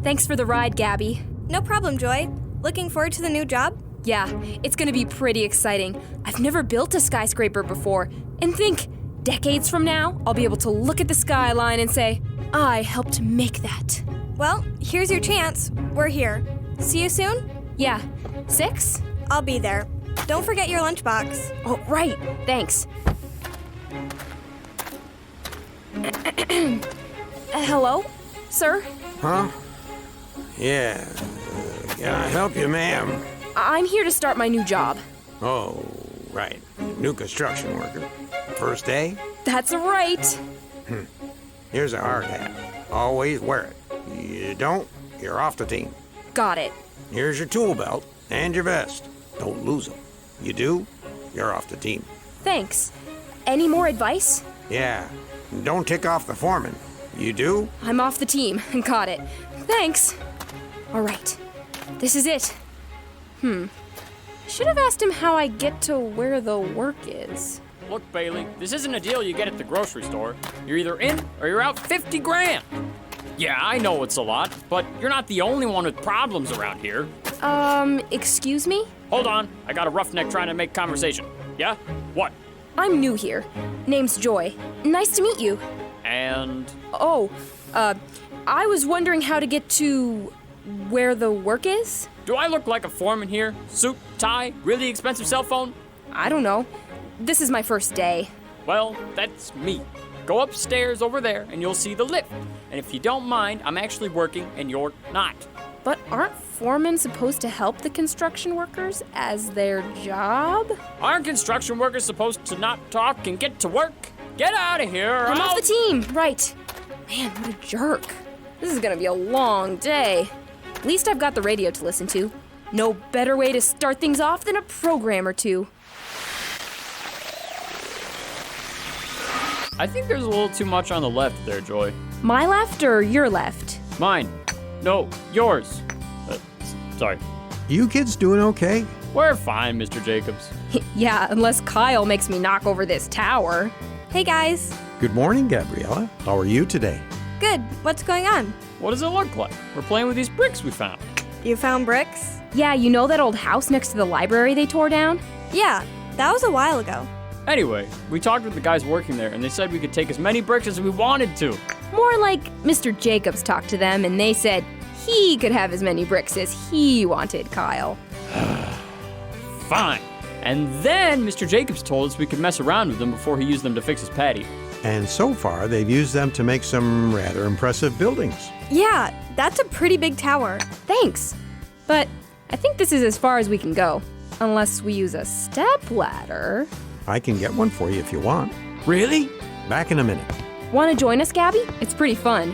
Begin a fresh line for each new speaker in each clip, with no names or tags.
Thanks for the ride, Gabby.
No problem, Joy. Looking forward to the new job?
Yeah, it's gonna be pretty exciting. I've never built a skyscraper before. And think, decades from now, I'll be able to look at the skyline and say, I helped make that.
Well, here's your chance. We're here. See you soon?
Yeah, 6?
I'll be there. Don't forget your lunchbox.
Oh, right, thanks. Hello, sir?
Huh? Yeah. Can I help you, ma'am?
I'm here to start my new job.
Oh, right. New construction worker. First day?
That's right.
Here's a hard hat. Always wear it. You don't, you're off the team.
Got it.
Here's your tool belt and your vest. Don't lose them. You do, you're off the team.
Thanks. Any more advice?
Yeah. Don't tick off the foreman. You do?
I'm off the team. Got it. Thanks. All right. This is it. Should have asked him how I get to where the work is.
Look, Bailey, this isn't a deal you get at the grocery store. You're either in or you're out 50 grand. Yeah, I know it's a lot, but you're not the only one with problems around here.
Excuse me?
Hold on, I got a roughneck trying to make conversation. Yeah? What?
I'm new here. Name's Joy. Nice to meet you.
And...
Oh, I was wondering how to get to where the work is?
do I look like a foreman here? Suit, tie, really expensive cell phone?
I don't know. This is my first day.
Well, that's me. Go upstairs over there and you'll see the lift. And if you don't mind, I'm actually working and you're not.
But aren't foremen supposed to help the construction workers as their job?
Aren't construction workers supposed to not talk and get to work? Get out of here!
I'm off
out.
the team, right. Man, what a jerk. This is gonna be a long day. At least I've got the radio to listen to. No better way to start things off than a program or two.
I think there's a little too much on the left there, Joy.
My left or your left?
Mine. No, yours. Sorry.
You kids doing okay?
We're fine, Mr. Jacobs.
Yeah, unless Kyle makes me knock over this tower.
Hey guys.
Good morning, Gabriella. How are you today?
Good. What's going on?
What does it look like? We're playing with these bricks we found.
You found bricks?
Yeah, you know that old house next to the library they tore down?
Yeah, that was a while ago.
Anyway, we talked with the guys working there, and they said we could take as many bricks as we wanted to.
More like Mr. Jacobs talked to them and they said he could have as many bricks as he wanted, Kyle.
Fine. And then Mr. Jacobs told us we could mess around with them before he used them to fix his patio.
And so far, they've used them to make some rather impressive buildings.
Yeah, that's a pretty big tower.
Thanks. But I think this is as far as we can go. Unless we use a step ladder.
I can get one for you if you want.
Really?
Back in a minute.
Want to join us, Gabby? It's pretty fun.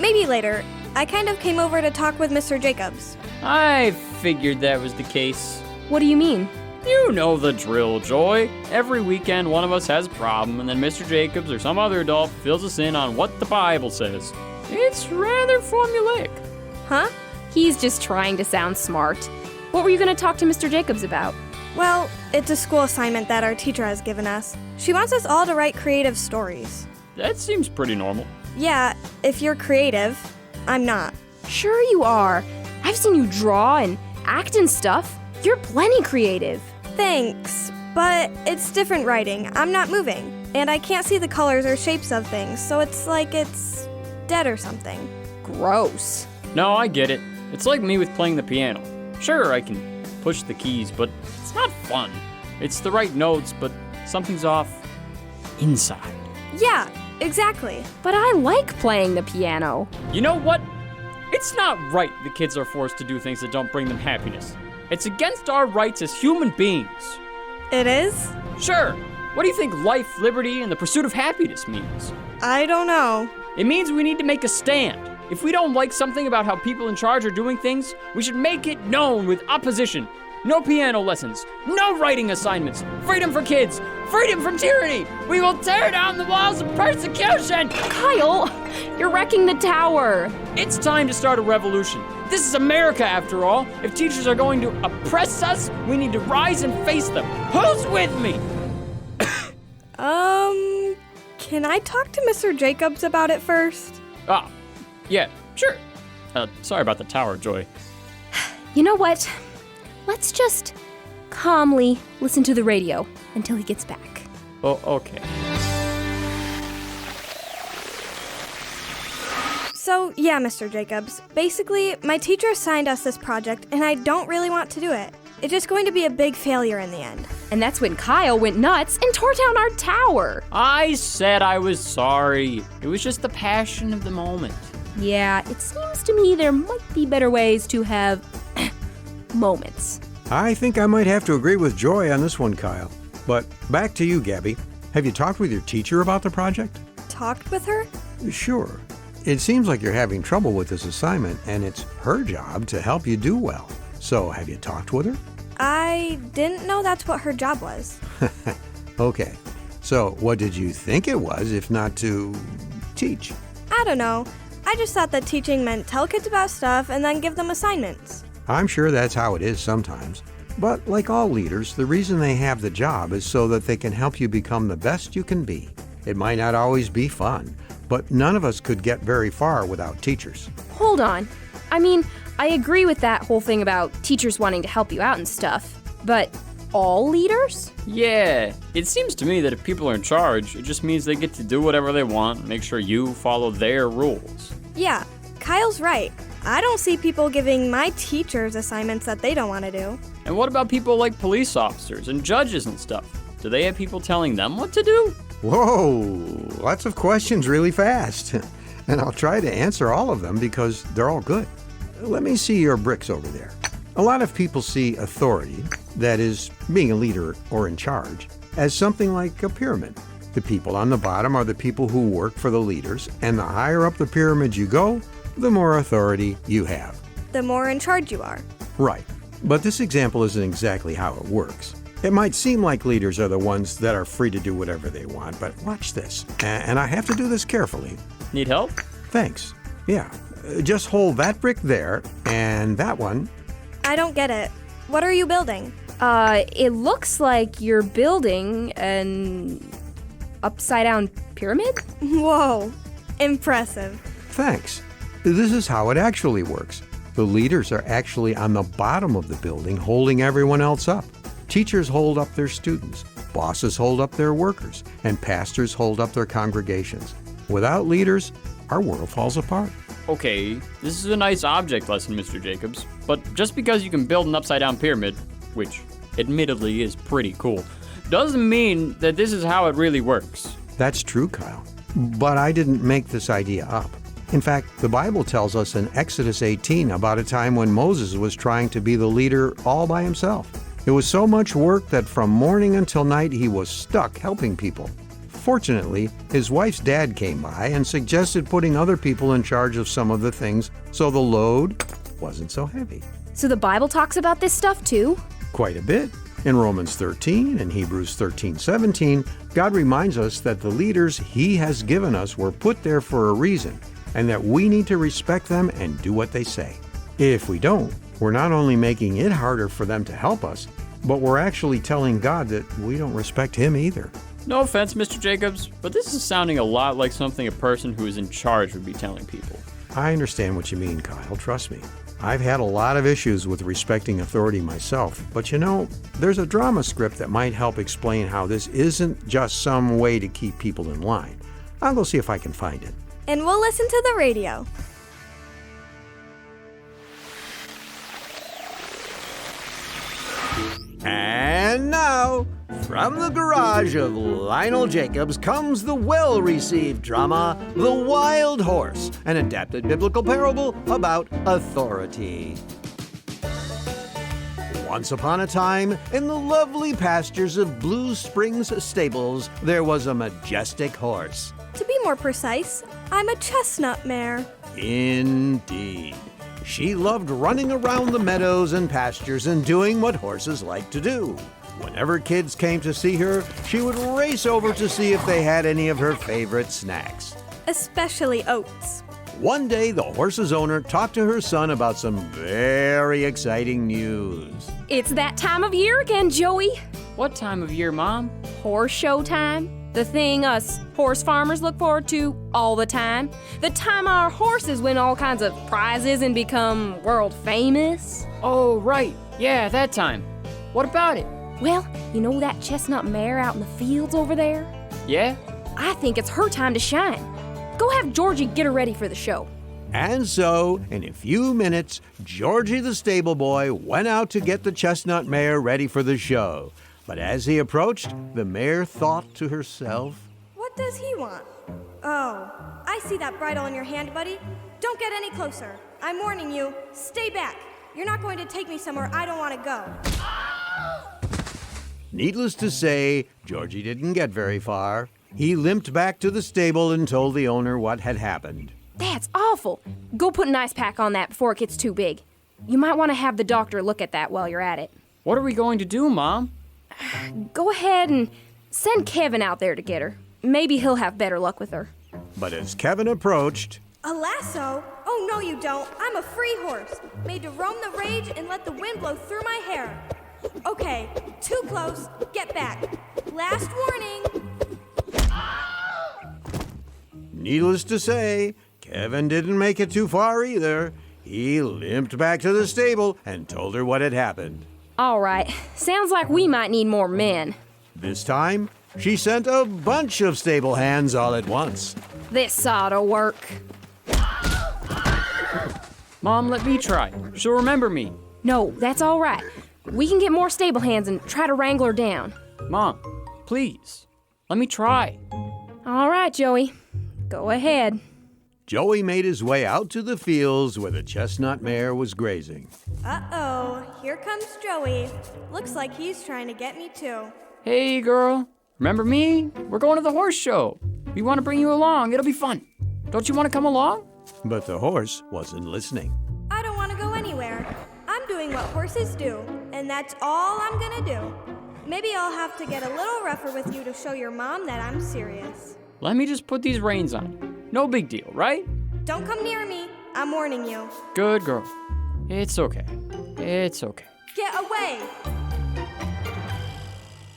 Maybe later. I kind of came over to talk with Mr. Jacobs.
I figured that was the case.
What do you mean?
You know the drill, Joy. Every weekend, one of us has a problem, and then Mr. Jacobs or some other adult fills us in on what the Bible says. It's rather formulaic.
Huh?
He's just trying to sound smart. What were you going to talk to Mr. Jacobs about?
Well, it's a school assignment that our teacher has given us. She wants us all to write creative stories.
That seems pretty normal.
Yeah, if you're creative. I'm not.
Sure you are. I've seen you draw and act and stuff. You're plenty creative.
Thanks, but it's different writing. I'm not moving, and I can't see the colors or shapes of things, so it's like it's dead or something.
Gross.
No, I get it. It's like me with playing the piano. Sure, I can push the keys, but it's not fun. It's the right notes, but something's off inside.
Yeah, exactly.
But I like playing the piano.
You know what? It's not right the kids are forced to do things that don't bring them happiness. It's against our rights as human beings.
It is?
Sure. What do you think life, liberty, and the pursuit of happiness means?
I don't know.
It means we need to make a stand. If we don't like something about how people in charge are doing things, we should make it known with opposition. No piano lessons, no writing assignments, freedom for kids, freedom from tyranny. We will tear down the walls of persecution.
Kyle, you're wrecking the tower.
It's time to start a revolution. This is America, after all. If teachers are going to oppress us, we need to rise and face them. Who's with me?
Can I talk to Mr. Jacobs about it first?
Ah, yeah, sure. Sorry about the tower, Joy.
You know what? Let's just calmly listen to the radio until he gets back.
Oh, okay.
So, yeah, Mr. Jacobs. Basically, my teacher assigned us this project, and I don't really want to do it. It's just going to be a big failure in the end.
And that's when Kyle went nuts and tore down our tower.
I said I was sorry. It was just the passion of the moment.
Yeah, it seems to me there might be better ways to have moments.
I think I might have to agree with Joy on this one, Kyle. But back to you, Gabby. Have you talked with your teacher about the project?
Talked with her?
Sure. It seems like you're having trouble with this assignment, and it's her job to help you do well. So, have you talked with her?
I didn't know that's what her job was.
Okay. So, what did you think it was, if not to teach?
I don't know. I just thought that teaching meant tell kids about stuff and then give them assignments.
I'm sure that's how it is sometimes. But like all leaders, the reason they have the job is so that they can help you become the best you can be. It might not always be fun, but none of us could get very far without teachers.
Hold on. I mean, I agree with that whole thing about teachers wanting to help you out and stuff, but all leaders?
Yeah, it seems to me that if people are in charge, it just means they get to do whatever they want and make sure you follow their rules.
Yeah, Kyle's right. I don't see people giving my teachers assignments that they don't want to do.
And what about people like police officers and judges and stuff? Do they have people telling them what to do?
Whoa, lots of questions really fast. And I'll try to answer all of them because they're all good. Let me see your bricks over there. A lot of people see authority, that is, being a leader or in charge, as something like a pyramid. The people on the bottom are the people who work for the leaders, and the higher up the pyramid you go, the more authority you have.
The more in charge you are.
Right. But this example isn't exactly how it works. It might seem like leaders are the ones that are free to do whatever they want, but watch this. And I have to do this carefully.
Need help?
Thanks. Yeah. Just hold that brick there, and that one.
I don't get it. What are you building?
It looks like you're building an upside-down pyramid?
Whoa, impressive.
Thanks. This is how it actually works. The leaders are actually on the bottom of the building, holding everyone else up. Teachers hold up their students, bosses hold up their workers, and pastors hold up their congregations. Without leaders, our world falls apart.
Okay, this is a nice object lesson, Mr. Jacobs, but just because you can build an upside-down pyramid, which admittedly is pretty cool, doesn't mean that this is how it really works.
That's true, Kyle. But I didn't make this idea up. In fact, the Bible tells us in Exodus 18 about a time when Moses was trying to be the leader all by himself. It was so much work that from morning until night he was stuck helping people. Fortunately, his wife's dad came by and suggested putting other people in charge of some of the things so the load wasn't so heavy.
So the Bible talks about this stuff too?
Quite a bit. In Romans 13 and Hebrews 13:17, God reminds us that the leaders He has given us were put there for a reason, and that we need to respect them and do what they say. If we don't, we're not only making it harder for them to help us, but we're actually telling God that we don't respect Him either.
No offense, Mr. Jacobs, but this is sounding a lot like something a person who is in charge would be telling people.
I understand what you mean, Kyle, trust me. I've had a lot of issues with respecting authority myself, but you know, there's a drama script that might help explain how this isn't just some way to keep people in line. I'll go see if I can find it.
And we'll listen to the radio.
And now, from the garage of Lionel Jacobs comes the well-received drama, The Wild Horse, an adapted biblical parable about authority. Once upon a time, in the lovely pastures of Blue Springs Stables, there was a majestic horse.
To be more precise, I'm a chestnut mare.
Indeed. She loved running around the meadows and pastures and doing what horses like to do. Whenever kids came to see her, she would race over to see if they had any of her favorite snacks.
Especially oats.
One day, the horse's owner talked to her son about some very exciting news.
It's that time of year again, Joey.
What time of year, Mom?
Horse show time. The thing us horse farmers look forward to all the time. The time our horses win all kinds of prizes and become world famous.
Oh, right. Yeah, that time. What about it?
Well, you know that chestnut mare out in the fields over there?
Yeah?
I think it's her time to shine. Go have Georgie get her ready for the show.
And so, in a few minutes, Georgie the stable boy went out to get the chestnut mare ready for the show. But as he approached, the mare thought to herself,
What does he want? Oh, I see that bridle in your hand, buddy. Don't get any closer. I'm warning you. Stay back. You're not going to take me somewhere I don't want to go.
Needless to say, Georgie didn't get very far. He limped back to the stable and told the owner what had happened.
That's awful. Go put an ice pack on that before it gets too big. You might want to have the doctor look at that while you're at it.
What are we going to do, Mom?
Go ahead and send Kevin out there to get her. Maybe he'll have better luck with her.
But as Kevin approached,
A lasso? Oh, no, you don't. I'm a free horse, made to roam the rage and let the wind blow through my hair. Okay, too close. Get back. Last warning.
needless to say, Kevin didn't make it too far either. He limped back to the stable and told her what had happened.
All right, sounds like we might need more men.
This time, she sent a bunch of stable hands all at once.
This oughta work.
Mom, let me try. She'll remember me.
No, that's all right. We can get more stable hands and try to wrangle her down.
Mom, please, let me try.
All right, Joey, go ahead.
Joey made his way out to the fields where the chestnut mare was grazing.
Uh-oh, here comes Joey. Looks like he's trying to get me too.
Hey, girl, remember me? We're going to the horse show. We want to bring you along. It'll be fun. Don't you want to come along?
But the horse wasn't listening.
I don't want to go anywhere. I'm doing what horses do, and that's all I'm gonna do. Maybe I'll have to get a little rougher with you to show your mom that I'm serious.
Let me just put these reins on. No big deal, right?
Don't come near me. I'm warning you.
Good girl. It's okay. It's okay.
Get away!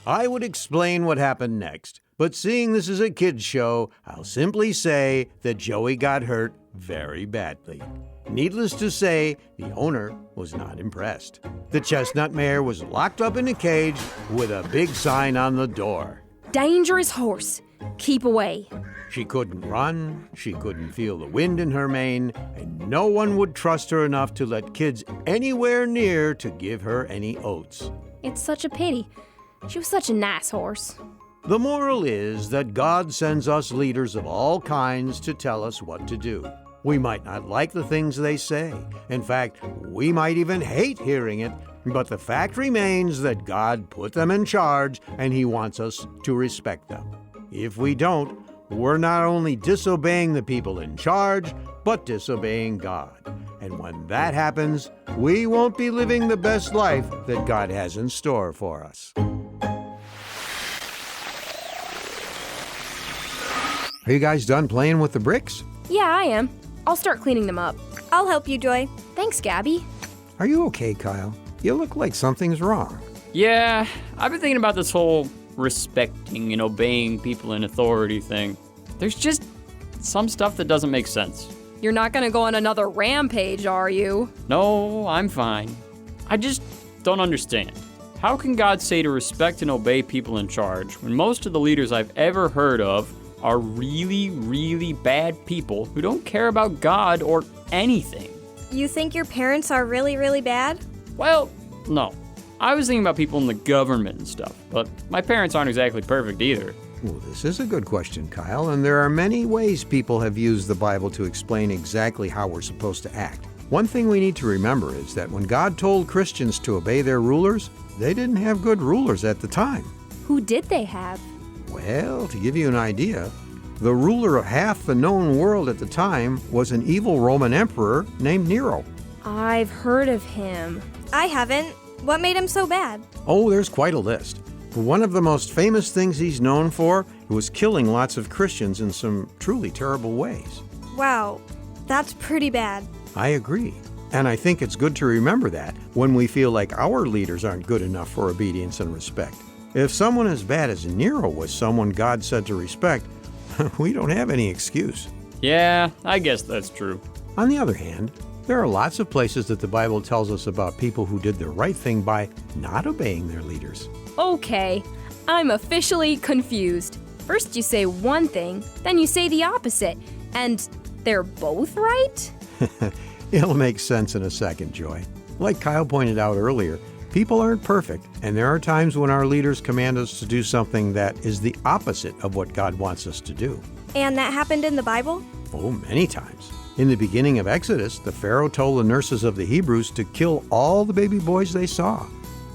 I would explain what happened next, but seeing this is a kid's show, I'll simply say that Joey got hurt very badly. Needless to say, the owner was not impressed. The chestnut mare was locked up in a cage with a big sign on the door.
Dangerous horse. Keep away.
She couldn't run, she couldn't feel the wind in her mane, and no one would trust her enough to let kids anywhere near to give her any oats.
It's such a pity. She was such a nice horse.
The moral is that God sends us leaders of all kinds to tell us what to do. We might not like the things they say. In fact, we might even hate hearing it, but the fact remains that God put them in charge and He wants us to respect them. If we don't, we're not only disobeying the people in charge, but disobeying God. And when that happens, we won't be living the best life that God has in store for us.
Are you guys done playing with the bricks?
Yeah, I am. I'll start cleaning them up.
I'll help you, Joy.
Thanks, Gabby.
Are you okay, Kyle? You look like something's wrong.
Yeah, I've been thinking about this whole respecting and obeying people in authority thing. There's just some stuff that doesn't make sense.
You're not gonna go on another rampage, are you?
No, I'm fine. I just don't understand. How can God say to respect and obey people in charge when most of the leaders I've ever heard of are really, really bad people who don't care about God or anything?
You think your parents are really, really bad?
Well, no. I was thinking about people in the government and stuff, but my parents aren't exactly perfect either.
Well, this is a good question, Kyle, and there are many ways people have used the Bible to explain exactly how we're supposed to act. One thing we need to remember is that when God told Christians to obey their rulers, they didn't have good rulers at the time.
Who did they have?
Well, to give you an idea, the ruler of half the known world at the time was an evil Roman emperor named Nero.
I've heard of him.
I haven't. What made him so bad?
Oh, there's quite a list. One of the most famous things he's known for was killing lots of Christians in some truly terrible ways.
Wow, that's pretty bad.
I agree. And I think it's good to remember that when we feel like our leaders aren't good enough for obedience and respect. If someone as bad as Nero was someone God said to respect, we don't have any excuse.
Yeah, I guess that's true.
On the other hand, there are lots of places that the Bible tells us about people who did the right thing by not obeying their leaders.
Okay, I'm officially confused. First you say one thing, then you say the opposite, and they're both right?
It'll make sense in a second, Joy. Like Kyle pointed out earlier, people aren't perfect, and there are times when our leaders command us to do something that is the opposite of what God wants us to do.
And that happened in the Bible?
Oh, many times. In the beginning of Exodus, the Pharaoh told the nurses of the Hebrews to kill all the baby boys they saw.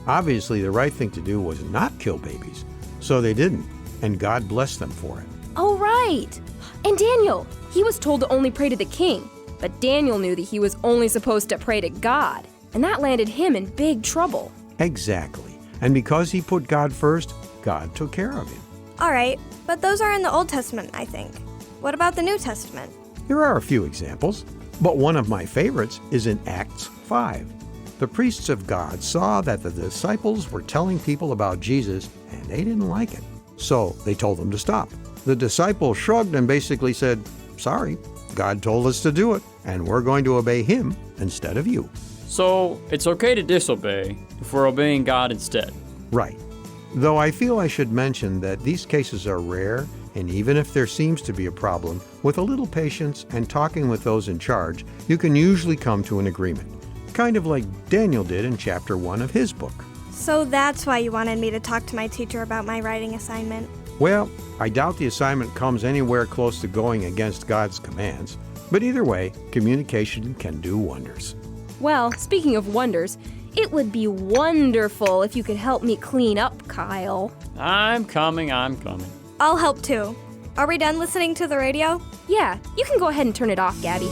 Obviously, the right thing to do was not kill babies, so they didn't, and God blessed them for it.
Oh, right. And Daniel, he was told to only pray to the king, but Daniel knew that he was only supposed to pray to God, and that landed him in big trouble.
Exactly. And because he put God first, God took care of him.
All right, but those are in the Old Testament, I think. What about the New Testament?
There are a few examples, but one of my favorites is in Acts 5. The priests of God saw that the disciples were telling people about Jesus, and they didn't like it. So they told them to stop. The disciples shrugged and basically said, "Sorry, God told us to do it, and we're going to obey him instead of you."
So, it's okay to disobey if we're obeying God instead.
Right. Though I feel I should mention that these cases are rare, and even if there seems to be a problem, with a little patience and talking with those in charge, you can usually come to an agreement. Kind of like Daniel did in chapter 1 of his book.
So that's why you wanted me to talk to my teacher about my writing assignment.
Well, I doubt the assignment comes anywhere close to going against God's commands, but either way, communication can do wonders.
Well, speaking of wonders, it would be wonderful if you could help me clean up, Kyle.
I'm coming.
I'll help too. Are we done listening to the radio?
Yeah, you can go ahead and turn it off, Gabby.